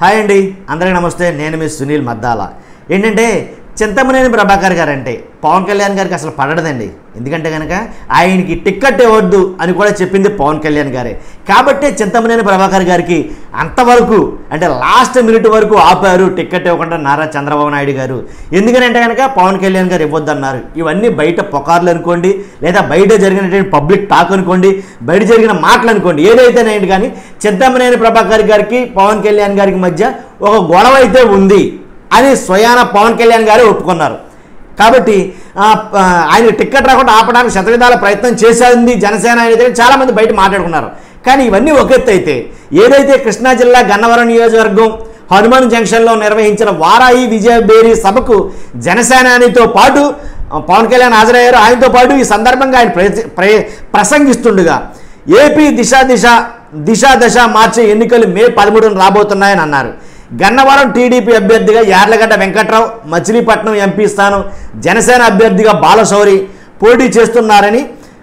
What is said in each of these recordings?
Hi అండి, అందరికీ నమస్తే. నేను మీ సునీల్ మద్దాల. ఏంటంటే చింతమనేని ప్రభాకర్ గారు అంటే పవన్ కళ్యాణ్ గారికి అసలు పడదండి. ఎందుకంటే కనుక ఆయనకి టిక్కెట్ ఇవ్వద్దు అని కూడా చెప్పింది పవన్ కళ్యాణ్ గారే. కాబట్టి చింతమనేని ప్రభాకర్ గారికి అంతవరకు అంటే లాస్ట్ మినిట్ వరకు ఆపారు టిక్కెట్ ఇవ్వకుండా నారా చంద్రబాబు నాయుడు గారు. ఎందుకనంటే కనుక పవన్ కళ్యాణ్ గారు ఇవ్వద్దు అన్నారు. ఇవన్నీ బయట పుకార్లు అనుకోండి, లేదా బయట జరిగినటువంటి పబ్లిక్ టాక్ అనుకోండి, బయట జరిగిన మాటలు అనుకోండి, ఏదైతేనేంటి కానీ చింతమనేని ప్రభాకర్ గారికి పవన్ కళ్యాణ్ గారికి మధ్య ఒక గొడవ అయితే ఉంది అని స్వయాన పవన్ కళ్యాణ్ గారే ఒప్పుకున్నారు. కాబట్టి ఆయన టిక్కెట్ రాకుండా ఆపడానికి శతవిధాల ప్రయత్నం చేసింది జనసేన అయితే చాలామంది బయట మాట్లాడుకున్నారు. కానీ ఇవన్నీ ఒక ఎత్తు అయితే, ఏదైతే కృష్ణా జిల్లా గన్నవరం నియోజకవర్గం హనుమాన్ జంక్షన్లో నిర్వహించిన వారాయి విజయబేరి సభకు జనసేనానితో పాటు పవన్ కళ్యాణ్ హాజరయ్యారు. ఆయనతో పాటు ఈ సందర్భంగా ఆయన ప్రసంగిస్తుండగా ఏపీ దిశ మార్చే ఎన్నికలు మే 13న రాబోతున్నాయని అన్నారు. గన్నవరం టీడీపీ అభ్యర్థిగా యార్లగడ్డ వెంకట్రావు, మచిలీపట్నం ఎంపీ స్థానం జనసేన అభ్యర్థిగా బాలశౌరి పోటీ చేస్తున్నారని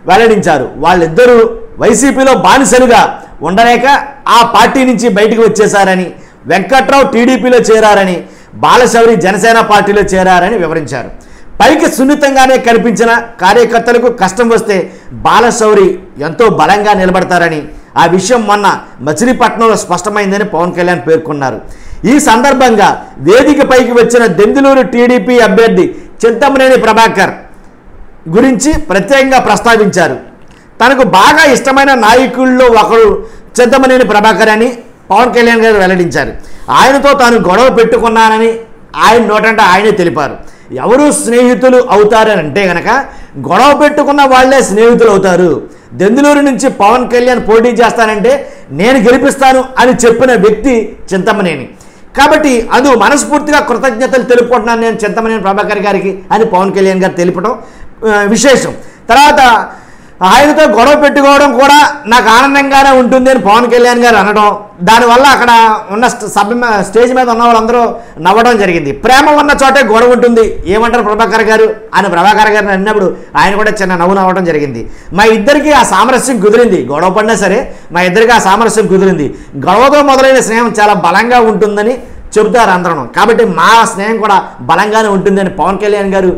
వెల్లడించారు. వాళ్ళిద్దరూ వైసీపీలో బానిసలుగా ఉండలేక ఆ పార్టీ నుంచి బయటకు వచ్చేశారని, వెంకట్రావు టీడీపీలో చేరారని, బాలశౌరి జనసేన పార్టీలో చేరారని వివరించారు. పైకి సున్నితంగానే కనిపించిన కార్యకర్తలకు కష్టం వస్తే బాలశౌరి ఎంతో బలంగా నిలబడతారని, ఆ విషయం మొన్న మచిలీపట్నంలో స్పష్టమైందని పవన్ కళ్యాణ్ పేర్కొన్నారు. ఈ సందర్భంగా వేదిక పైకి వచ్చిన దెందులూరు టీడీపీ అభ్యర్థి చింతమనేని ప్రభాకర్ గురించి ప్రత్యేకంగా ప్రస్తావించారు. తనకు బాగా ఇష్టమైన నాయకుల్లో ఒకరు చింతమనేని ప్రభాకర్ అని పవన్ కళ్యాణ్ గారు వెల్లడించారు. ఆయనతో తాను గొడవ పెట్టుకున్నానని ఆయన నోటంటే ఆయనే తెలిపారు. ఎవరు స్నేహితులు అవుతారని అంటే కనుక గొడవ పెట్టుకున్న వాళ్లే స్నేహితులు అవుతారు. దెందులూరు నుంచి పవన్ కళ్యాణ్ పోటీ చేస్తానంటే నేను గెలిపిస్తాను అని చెప్పిన వ్యక్తి చింతమనేని. కాబట్టి అందుకు మనస్ఫూర్తిగా కృతజ్ఞతలు తెలుపుకుంటున్నాను నేను చింతమనేని ప్రభాకర్ గారికి అని పవన్ కళ్యాణ్ గారు తెలిపడం విశేషం. తర్వాత ఆయనతో గొడవ పెట్టుకోవడం కూడా నాకు ఆనందంగానే ఉంటుంది అని పవన్ కళ్యాణ్ గారు అనడం, దానివల్ల అక్కడ ఉన్న స్టేజ్ మీద ఉన్న వాళ్ళందరూ నవ్వడం జరిగింది. ప్రేమ ఉన్న చోటే గొడవ ఉంటుంది ఏమంటారు ప్రభాకర్ గారు అని ప్రభాకర్ గారిని అన్నప్పుడు ఆయన కూడా చిన్న నవ్వు నవ్వడం జరిగింది. మా ఇద్దరికి ఆ సామరస్యం కుదిరింది. గొడవ పడినా సరే మా ఇద్దరికి ఆ సామరస్యం కుదిరింది. గొడవతో మొదలైన స్నేహం చాలా బలంగా ఉంటుందని చెబుతారు అందరం. కాబట్టి మా స్నేహం కూడా బలంగానే ఉంటుందని పవన్ కళ్యాణ్ గారు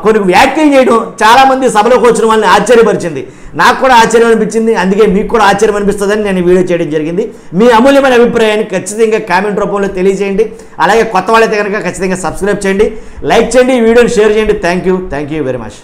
కొన్ని వ్యాఖ్యలు చేయడం చాలామంది సభలోకి వచ్చిన వాళ్ళని ఆశ్చర్యపరిచింది. నాకు కూడా ఆశ్చర్యం అనిపించింది. అందుకే మీకు కూడా ఆశ్చర్యం అనిపిస్తుందని నేను వీడియో చేయడం జరిగింది. మీ అమూల్యమైన అభిప్రాయాన్ని ఖచ్చితంగా కామెంట్ రూపంలో తెలియజేయండి. అలాగే కొత్త వాళ్ళైతే కనుక ఖచ్చితంగా సబ్స్క్రైబ్ చేయండి, లైక్ చేయండి, ఈ వీడియోని షేర్ చేయండి. Thank you very much.